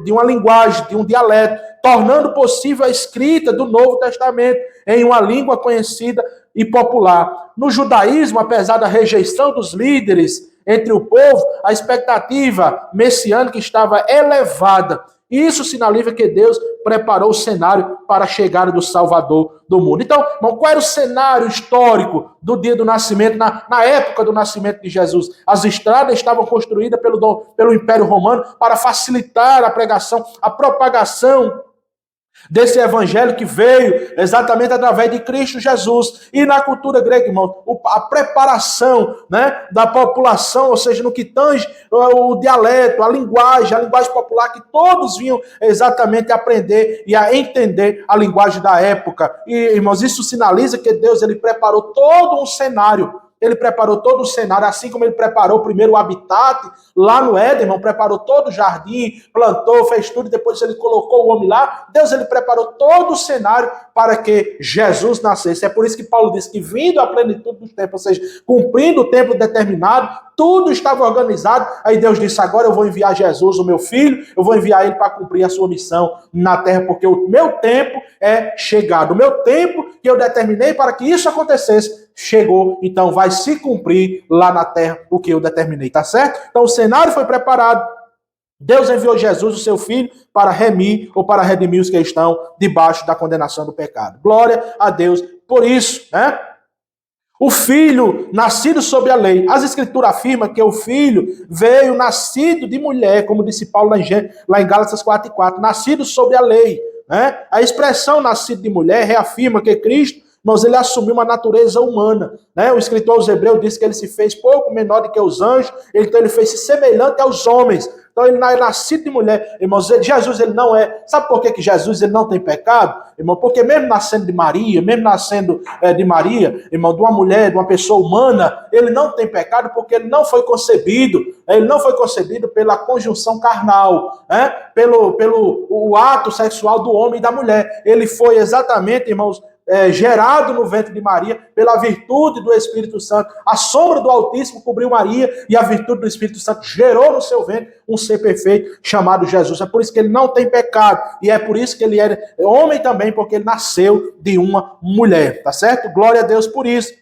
[SPEAKER 1] de uma linguagem, de um dialeto, tornando possível a escrita do Novo Testamento em uma língua conhecida e popular. No judaísmo, apesar da rejeição dos líderes entre o povo, a expectativa messiânica estava elevada. Isso sinaliza que Deus preparou o cenário para a chegada do Salvador do mundo. Então, irmão, qual era o cenário histórico do dia do nascimento, na época do nascimento de Jesus? As estradas estavam construídas pelo Império Romano para facilitar a pregação, a propagação desse evangelho que veio exatamente através de Cristo Jesus. E na cultura grega, irmão, a preparação, da população, ou seja, no que tange o dialeto, a linguagem popular, que todos vinham exatamente a aprender e a entender a linguagem da época. E, irmãos, isso sinaliza que Deus, ele preparou todo um cenário. Ele preparou todo o cenário, assim como ele preparou primeiro o habitat lá no Éden, irmão, preparou todo o jardim, plantou, fez tudo, e depois ele colocou o homem lá. Deus, ele preparou todo o cenário para que Jesus nascesse. É por isso que Paulo diz que vindo à plenitude dos tempos, ou seja, cumprindo o tempo determinado, tudo estava organizado. Aí Deus disse, agora eu vou enviar Jesus, o meu filho, eu vou enviar ele para cumprir a sua missão na terra, porque o meu tempo é chegado. O meu tempo que eu determinei para que isso acontecesse, chegou, então vai se cumprir lá na terra o que eu determinei, tá certo? Então o cenário foi preparado, Deus enviou Jesus, o seu filho, para remir ou para redimir os que estão debaixo da condenação do pecado. Glória a Deus por isso, O filho nascido sob a lei. As escrituras afirmam que o filho veio nascido de mulher, como disse Paulo lá em Gálatas 4:4, nascido sob a lei. A expressão nascido de mulher reafirma que Cristo, irmãos, ele assumiu uma natureza humana. O escritor aos Hebreus diz que ele se fez pouco menor do que os anjos, então ele fez-se semelhante aos homens. Então ele é nascido de mulher. Irmãos, Jesus, ele não é... Sabe por que Jesus, ele não tem pecado? Irmão, porque mesmo nascendo de Maria, irmão, de uma mulher, de uma pessoa humana, ele não tem pecado porque ele não foi concebido. Ele não foi concebido pela conjunção carnal, pelo ato sexual do homem e da mulher. Ele foi exatamente, irmãos, gerado no ventre de Maria, pela virtude do Espírito Santo. A sombra do Altíssimo cobriu Maria e a virtude do Espírito Santo gerou no seu ventre um ser perfeito chamado Jesus. É por isso que ele não tem pecado e é por isso que ele era homem também, porque ele nasceu de uma mulher, tá certo? Glória a Deus por isso.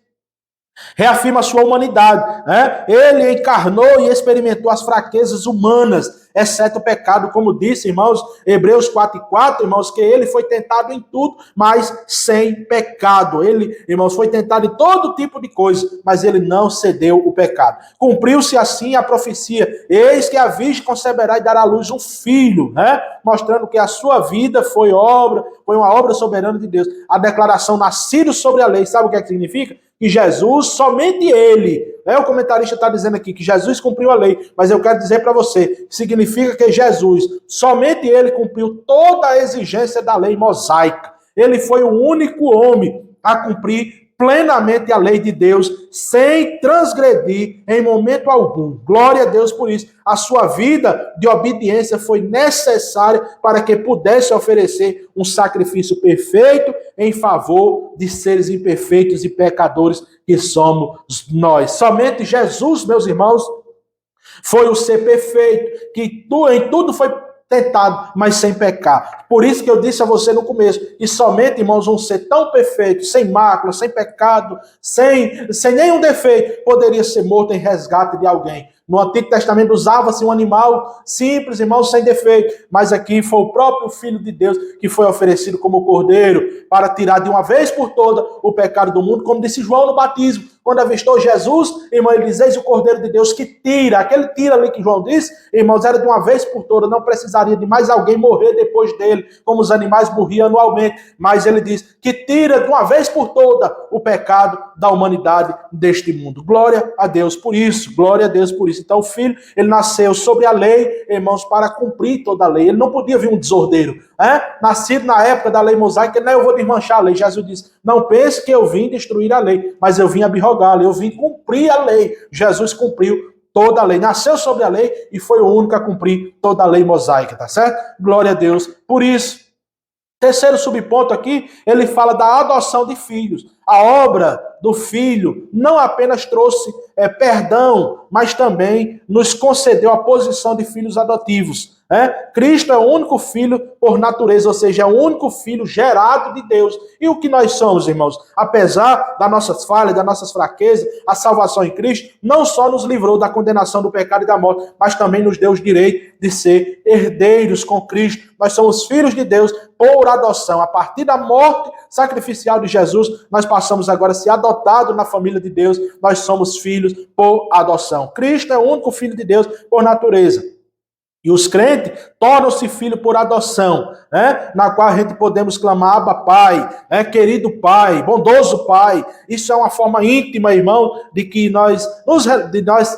[SPEAKER 1] Reafirma a sua humanidade, né? Ele encarnou e experimentou as fraquezas humanas, exceto o pecado, como disse, irmãos, Hebreus 4:4, irmãos, que ele foi tentado em tudo, mas sem pecado. Ele, irmãos, foi tentado em todo tipo de coisa, mas ele não cedeu o pecado. Cumpriu-se assim a profecia: eis que a virgem conceberá e dará à luz um filho, né? Mostrando que a sua vida foi uma obra soberana de Deus. A declaração nascido sobre a lei, sabe o que é que significa? Que Jesus, somente ele, o comentarista está dizendo aqui que Jesus cumpriu a lei, mas eu quero dizer para você, que significa que Jesus, somente ele cumpriu toda a exigência da lei mosaica. Ele foi o único homem a cumprir plenamente a lei de Deus, sem transgredir em momento algum. Glória a Deus por isso. A sua vida de obediência foi necessária para que pudesse oferecer um sacrifício perfeito em favor de seres imperfeitos e pecadores que somos nós. Somente Jesus, meus irmãos, foi o ser perfeito, que em tudo foi tentado, mas sem pecar. Por isso que eu disse a você no começo, que somente, irmãos, um ser tão perfeito, sem mácula, sem pecado, sem nenhum defeito, poderia ser morto em resgate de alguém. No Antigo Testamento usava-se um animal simples, irmãos, sem defeito, mas aqui foi o próprio Filho de Deus que foi oferecido como cordeiro para tirar de uma vez por toda o pecado do mundo, como disse João no batismo. Quando avistou Jesus, irmão, ele diz: eis o Cordeiro de Deus que tira. Aquele tira ali que João disse, irmãos, era de uma vez por toda, não precisaria de mais alguém morrer depois dele, como os animais morriam anualmente. Mas ele diz que tira de uma vez por toda o pecado da humanidade deste mundo. Glória a Deus por isso, glória a Deus por isso. Então o Filho, ele nasceu sobre a lei, irmãos, para cumprir toda a lei. Ele não podia vir um desordeiro. Nascido na época da lei mosaica, ele, eu vou desmanchar a lei. Jesus disse: não pense que eu vim destruir a lei, mas eu vim abrogar a lei, eu vim cumprir a lei. Jesus cumpriu toda a lei, nasceu sobre a lei e foi o único a cumprir toda a lei mosaica, tá certo? Glória a Deus por isso. Terceiro subponto aqui, ele fala da adoção de filhos. A obra do Filho não apenas trouxe perdão, mas também nos concedeu a posição de filhos adotivos. Cristo é o único filho por natureza, ou seja, é o único filho gerado de Deus. E o que nós somos, irmãos? Apesar das nossas falhas, das nossas fraquezas, a salvação em Cristo não só nos livrou da condenação do pecado e da morte, mas também nos deu o direito de ser herdeiros com Cristo. Nós somos filhos de Deus por adoção. A partir da morte sacrificial de Jesus, nós passamos agora a ser adotados na família de Deus. Nós somos filhos por adoção. Cristo é o único filho de Deus por natureza. E os crentes tornam-se filhos por adoção, na qual a gente podemos clamar: Abba, Pai, querido Pai, bondoso Pai. Isso é uma forma íntima, irmão, de que nós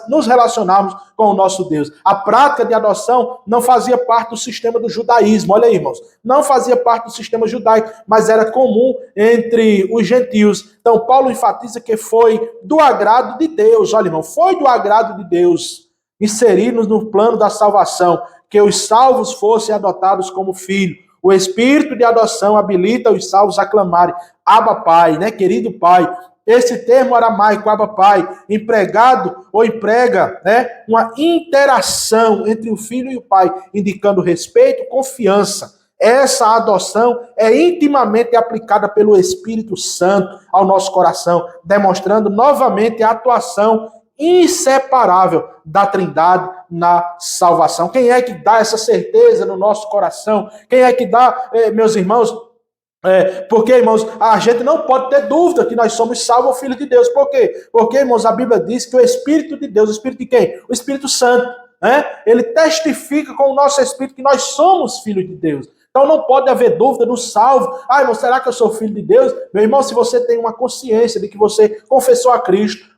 [SPEAKER 1] nos relacionarmos com o nosso Deus. A prática de adoção não fazia parte do sistema do judaísmo, olha aí, irmãos, não fazia parte do sistema judaico, mas era comum entre os gentios. Então Paulo enfatiza que foi do agrado de Deus, olha, irmão, foi do agrado de Deus inserir-nos no plano da salvação, que os salvos fossem adotados como filho. O espírito de adoção habilita os salvos a clamarem: Abba, Pai, querido Pai. Esse termo aramaico, Abba, Pai, empregado ou emprega uma interação entre o filho e o pai, indicando respeito, confiança. Essa adoção é intimamente aplicada pelo Espírito Santo ao nosso coração, demonstrando novamente a atuação inseparável da Trindade na salvação. Quem é que dá essa certeza no nosso coração? Quem é que dá, meus irmãos? Porque, irmãos, a gente não pode ter dúvida que nós somos salvos, filhos de Deus. Por quê? Porque, irmãos, a Bíblia diz que o Espírito de Deus, o Espírito de quem? O Espírito Santo, ele testifica com o nosso Espírito que nós somos filhos de Deus. Então não pode haver dúvida no salvo. Irmão, será que eu sou filho de Deus? Meu irmão, se você tem uma consciência de que você confessou a Cristo,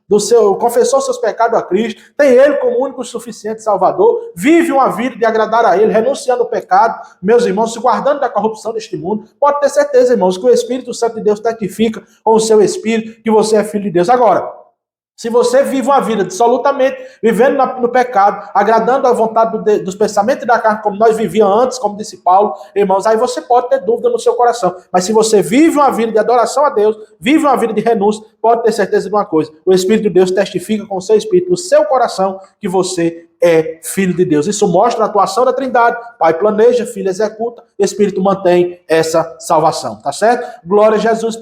[SPEAKER 1] confessou seus pecados a Cristo, tem Ele como único e suficiente Salvador, vive uma vida de agradar a Ele, renunciando ao pecado, meus irmãos, se guardando da corrupção deste mundo, pode ter certeza, irmãos, que o Espírito Santo de Deus testifica com o seu Espírito que você é filho de Deus. Agora, Se você vive uma vida absolutamente vivendo no pecado, agradando a vontade dos pensamentos da carne, como nós vivíamos antes, como disse Paulo, irmãos, aí você pode ter dúvida no seu coração. Mas se você vive uma vida de adoração a Deus, vive uma vida de renúncia, pode ter certeza de uma coisa: o Espírito de Deus testifica com o seu Espírito, no seu coração, que você é filho de Deus. Isso mostra a atuação da Trindade. Pai planeja, Filho executa, Espírito mantém essa salvação, tá certo? Glória a Jesus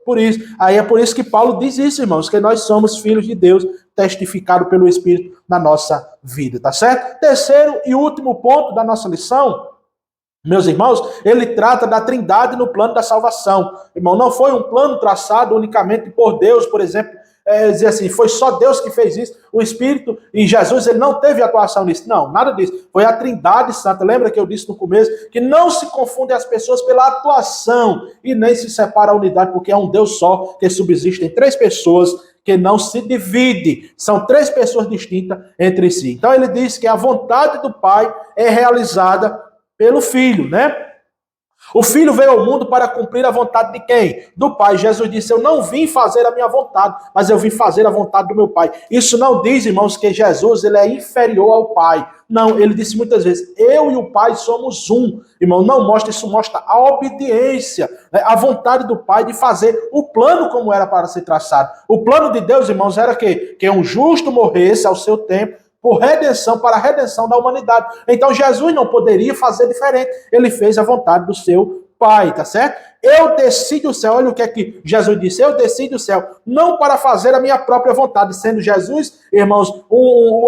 [SPEAKER 1] por isso. Aí é por isso que Paulo diz isso, irmãos, que nós somos filhos de Deus, testificado pelo Espírito na nossa vida, tá certo? Terceiro e último ponto da nossa lição, meus irmãos, ele trata da Trindade no plano da salvação. Irmão, não foi um plano traçado unicamente por Deus, por exemplo, dizer assim, foi só Deus que fez isso, o Espírito e Jesus, ele não teve atuação nisso. Não, nada disso. Foi a Trindade Santa. Lembra que eu disse no começo que não se confundem as pessoas pela atuação e nem se separa a unidade, porque é um Deus só que subsiste em três pessoas, que não se divide. São três pessoas distintas entre si. Então ele diz que a vontade do Pai é realizada pelo Filho, né? O Filho veio ao mundo para cumprir a vontade de quem? Do Pai. Jesus disse, eu não vim fazer a minha vontade, mas eu vim fazer a vontade do meu Pai. Isso não diz, irmãos, que Jesus ele é inferior ao Pai. Não, ele disse muitas vezes, eu e o Pai somos um. Irmão, não mostra, isso mostra a obediência, né? A vontade do Pai de fazer o plano como era para ser traçado. O plano de Deus, irmãos, era que um justo morresse ao seu tempo, por redenção, para a redenção da humanidade. Então Jesus não poderia fazer diferente. Ele fez a vontade do seu Pai, tá certo? Eu desci do céu, olha o que é que Jesus disse, eu desci do céu, não para fazer a minha própria vontade, sendo Jesus, irmãos,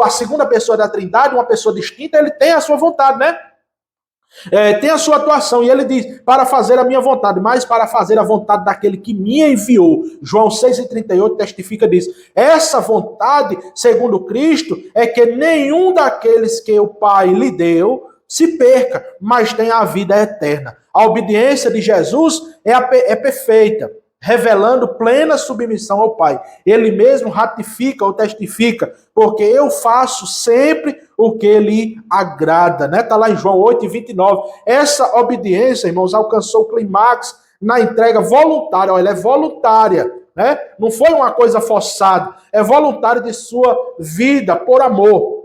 [SPEAKER 1] a segunda pessoa da Trindade, uma pessoa distinta, ele tem a sua vontade, né? Tem a sua atuação, e ele diz, para fazer a minha vontade, mas para fazer a vontade daquele que me enviou. João 6,38 testifica disso. Essa vontade, segundo Cristo, é que nenhum daqueles que o Pai lhe deu se perca, mas tenha a vida eterna. A obediência de Jesus é perfeita, revelando plena submissão ao Pai. Ele mesmo ratifica ou testifica, porque eu faço sempre o que lhe agrada, né? Está lá em João 8,29. Essa obediência, irmãos, alcançou o clímax na entrega voluntária. Olha, ela é voluntária, né? Não foi uma coisa forçada, é voluntária de sua vida por amor,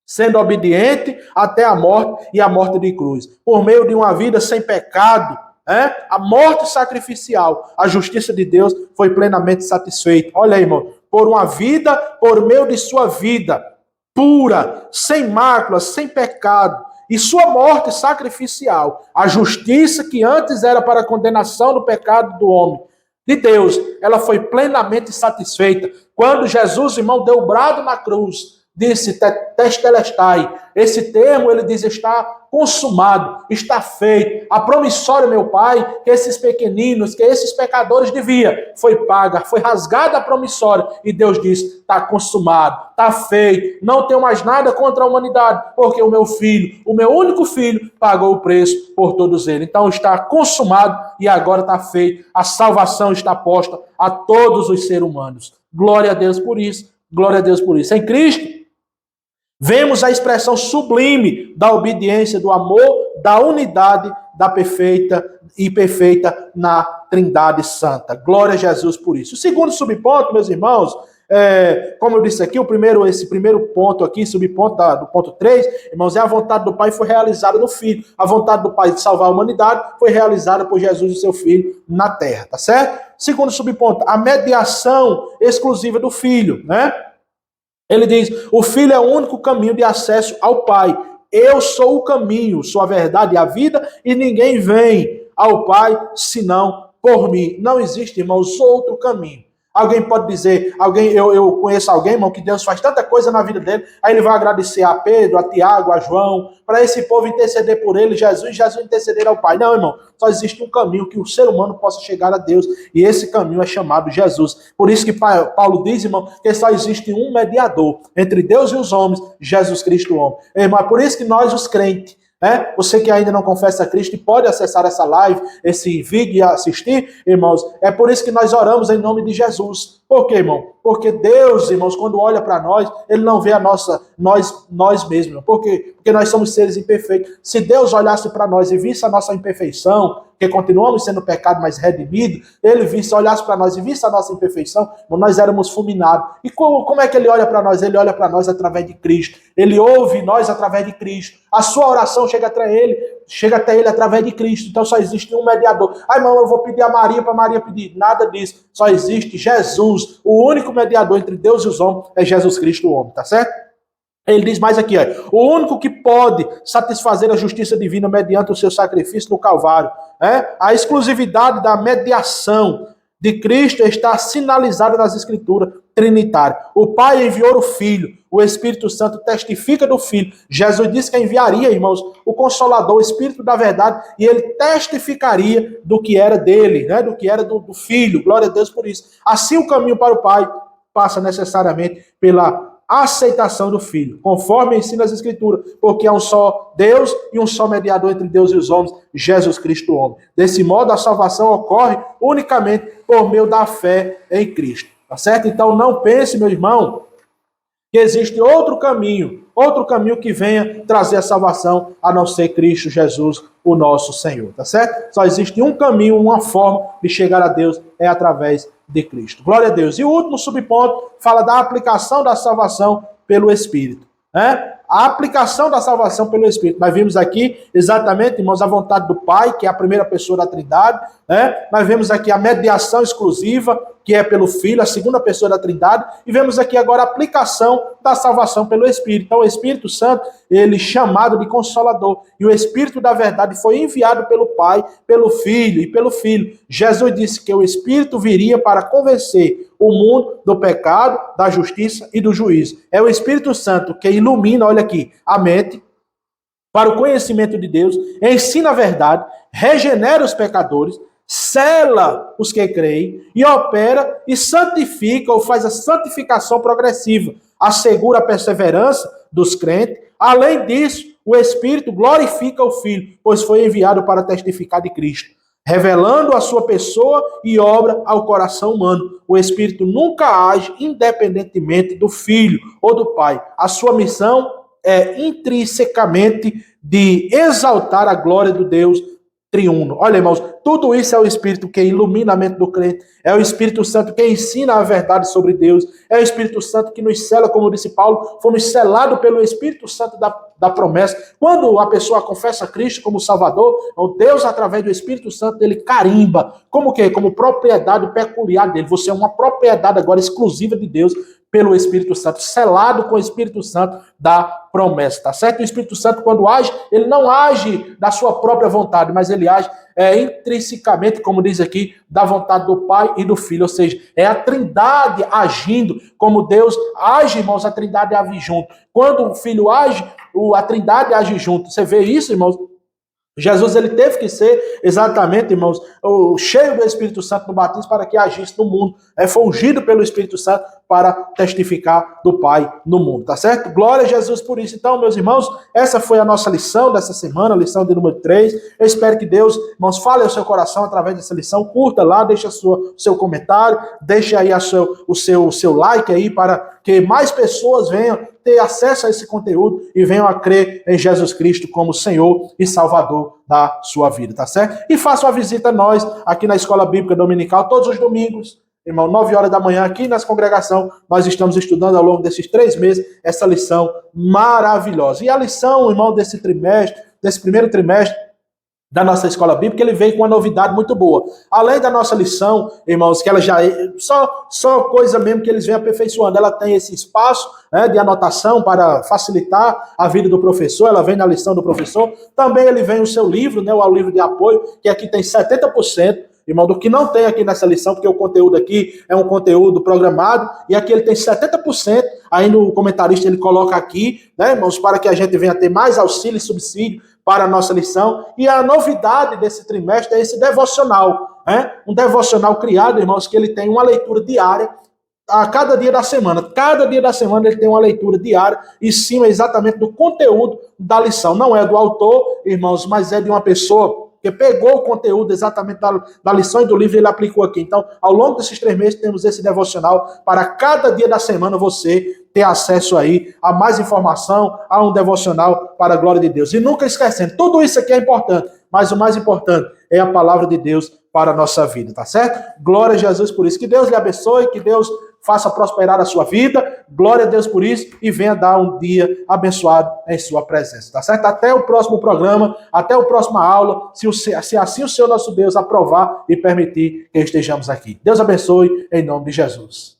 [SPEAKER 1] sendo obediente até a morte e a morte de cruz. Por meio de uma vida sem pecado, a morte sacrificial, a justiça de Deus foi plenamente satisfeita. Olha aí, irmão, por uma vida, por meio de sua vida pura, sem máculas, sem pecado, e sua morte sacrificial, a justiça que antes era para a condenação do pecado do homem, de Deus, ela foi plenamente satisfeita. Quando Jesus, irmão, deu o brado na cruz, disse tetelestai. Esse termo, ele diz, está consumado, está feito. A promissória, meu Pai, que esses pequeninos, que esses pecadores deviam, foi paga, foi rasgada a promissória. E Deus diz, está consumado, está feito. Não tenho mais nada contra a humanidade, porque o meu filho, o meu único filho, pagou o preço por todos eles. Então está consumado e agora está feito. A salvação está posta a todos os seres humanos. Glória a Deus por isso. Glória a Deus por isso. Em Cristo, vemos a expressão sublime da obediência, do amor, da unidade, da perfeita na Trindade Santa. Glória a Jesus por isso. O segundo subponto, meus irmãos, como eu disse aqui, esse primeiro ponto aqui, subponto do ponto 3, irmãos, é a vontade do Pai foi realizada no Filho. A vontade do Pai de salvar a humanidade foi realizada por Jesus e seu Filho na terra, tá certo? Segundo subponto, a mediação exclusiva do Filho, né? Ele diz, o Filho é o único caminho de acesso ao Pai. Eu sou o caminho, sou a verdade e a vida, e ninguém vem ao Pai senão por mim. Não existe, irmãos, outro caminho. Alguém pode dizer, eu conheço alguém, irmão, que Deus faz tanta coisa na vida dele, aí ele vai agradecer a Pedro, a Tiago, a João, para esse povo interceder por ele, Jesus interceder ao Pai. Não, irmão, só existe um caminho que o ser humano possa chegar a Deus, e esse caminho é chamado Jesus. Por isso que Paulo diz, irmão, que só existe um mediador entre Deus e os homens, Jesus Cristo, o homem. Irmão, é por isso que nós, os crentes, você que ainda não confessa a Cristo e pode acessar essa live, esse vídeo e assistir, irmãos, é por isso que nós oramos em nome de Jesus. Por quê, irmão? Porque Deus, irmãos, quando olha para nós, ele não vê nós mesmos. Por quê? Porque nós somos seres imperfeitos. Se Deus olhasse para nós e visse a nossa imperfeição, que continuamos sendo pecado, mas redimido, ele olhasse para nós e visse a nossa imperfeição, nós éramos fulminados. E como é que ele olha para nós? Ele olha para nós através de Cristo. Ele ouve nós através de Cristo. A sua oração chega até ele através de Cristo. Então só existe um mediador. Irmão, eu vou pedir a Maria para Maria pedir. Nada disso. Só existe Jesus. O único mediador entre Deus e os homens é Jesus Cristo, o homem, tá certo? Ele diz mais aqui, o único que pode satisfazer a justiça divina mediante o seu sacrifício no Calvário. A exclusividade da mediação de Cristo está sinalizada nas Escrituras trinitárias. O Pai enviou o Filho, o Espírito Santo testifica do Filho. Jesus disse que enviaria, irmãos, o Consolador, o Espírito da verdade, e ele testificaria do que era dele, do que era do Filho. Glória a Deus por isso. Assim o caminho para o Pai passa necessariamente pela aceitação do Filho, conforme ensina as Escrituras, porque há um só Deus e um só mediador entre Deus e os homens, Jesus Cristo, o homem. Desse modo, a salvação ocorre unicamente por meio da fé em Cristo. Tá certo? Então, não pense, meu irmão, que existe outro caminho que venha trazer a salvação, a não ser Cristo Jesus, o nosso Senhor. Tá certo? Só existe um caminho, uma forma de chegar a Deus, é através de Cristo. Glória a Deus. E o último subponto fala da aplicação da salvação pelo Espírito. A aplicação da salvação pelo Espírito. Nós vimos aqui exatamente, irmãos, a vontade do Pai, que é a primeira pessoa da Trindade. Nós vemos aqui a mediação exclusiva, que é pelo Filho, a segunda pessoa da Trindade. E vemos aqui agora a aplicação da salvação pelo Espírito. Então o Espírito Santo, ele chamado de Consolador. E o Espírito da verdade foi enviado pelo Pai, pelo Filho e pelo Filho. Jesus disse que o Espírito viria para convencer o mundo do pecado, da justiça e do juízo. É o Espírito Santo que ilumina, olha aqui, a mente para o conhecimento de Deus, ensina a verdade, regenera os pecadores, sela os que creem e opera e santifica ou faz a santificação progressiva, assegura a perseverança dos crentes. Além disso, o Espírito glorifica o Filho, pois foi enviado para testificar de Cristo, revelando a sua pessoa e obra ao coração humano. O Espírito nunca age independentemente do Filho ou do Pai. A sua missão é intrinsecamente de exaltar a glória do Deus triuno. Olha, irmãos, tudo isso é o Espírito que ilumina a mente do crente, é o Espírito Santo que ensina a verdade sobre Deus, é o Espírito Santo que nos sela, como disse Paulo, fomos selados pelo Espírito Santo da promessa. Quando a pessoa confessa Cristo como Salvador, o Deus, através do Espírito Santo, ele carimba. Como que? Como propriedade peculiar dele. Você é uma propriedade agora exclusiva de Deus, pelo Espírito Santo, selado com o Espírito Santo da promessa, tá certo? O Espírito Santo, quando age, ele não age da sua própria vontade, mas ele age intrinsecamente, como diz aqui, da vontade do Pai e do Filho, ou seja, é a Trindade agindo, como Deus age, irmãos, a Trindade age junto. Quando o Filho age, a Trindade age junto. Você vê isso, irmãos? Jesus, ele teve que ser exatamente, irmãos, cheio do Espírito Santo no batismo para que agisse no mundo. Foi ungido pelo Espírito Santo para testificar do Pai no mundo, tá certo? Glória a Jesus por isso. Então, meus irmãos, essa foi a nossa lição dessa semana, lição de número 3. Eu espero que Deus, irmãos, fale ao seu coração através dessa lição. Curta lá, deixe seu comentário, deixe aí o seu like aí para que mais pessoas venham ter acesso a esse conteúdo e venham a crer em Jesus Cristo como Senhor e Salvador da sua vida, tá certo? E faça uma visita a nós aqui na Escola Bíblica Dominical todos os domingos, irmão, 9 horas da manhã aqui nessa congregação. Nós estamos estudando ao longo desses 3 meses essa lição maravilhosa. E a lição, irmão, desse primeiro trimestre da nossa escola bíblica, ele veio com uma novidade muito boa. Além da nossa lição, irmãos, que ela já é só coisa mesmo que eles vêm aperfeiçoando. Ela tem esse espaço de anotação para facilitar a vida do professor, ela vem na lição do professor. Também ele vem o seu livro, o livro de apoio, que aqui tem 70%. Irmão, do que não tem aqui nessa lição, porque o conteúdo aqui é um conteúdo programado, e aqui ele tem 70%, aí no comentarista ele coloca aqui, irmãos, para que a gente venha ter mais auxílio e subsídio para a nossa lição. E a novidade desse trimestre é esse devocional, um devocional criado, irmãos, que ele tem uma leitura diária a cada dia da semana. Cada dia da semana ele tem uma leitura diária em cima exatamente do conteúdo da lição. Não é do autor, irmãos, mas é de uma pessoa porque pegou o conteúdo exatamente da lição e do livro e ele aplicou aqui. Então, ao longo desses 3 meses, temos esse devocional para cada dia da semana você ter acesso aí a mais informação, a um devocional para a glória de Deus. E nunca esquecendo, tudo isso aqui é importante, mas o mais importante é a palavra de Deus para a nossa vida, tá certo? Glória a Jesus por isso. Que Deus lhe abençoe, que Deus faça prosperar a sua vida. Glória a Deus por isso e venha dar um dia abençoado em sua presença, tá certo? Até o próximo programa, até a próxima aula, se assim o Senhor nosso Deus aprovar e permitir que estejamos aqui. Deus abençoe em nome de Jesus.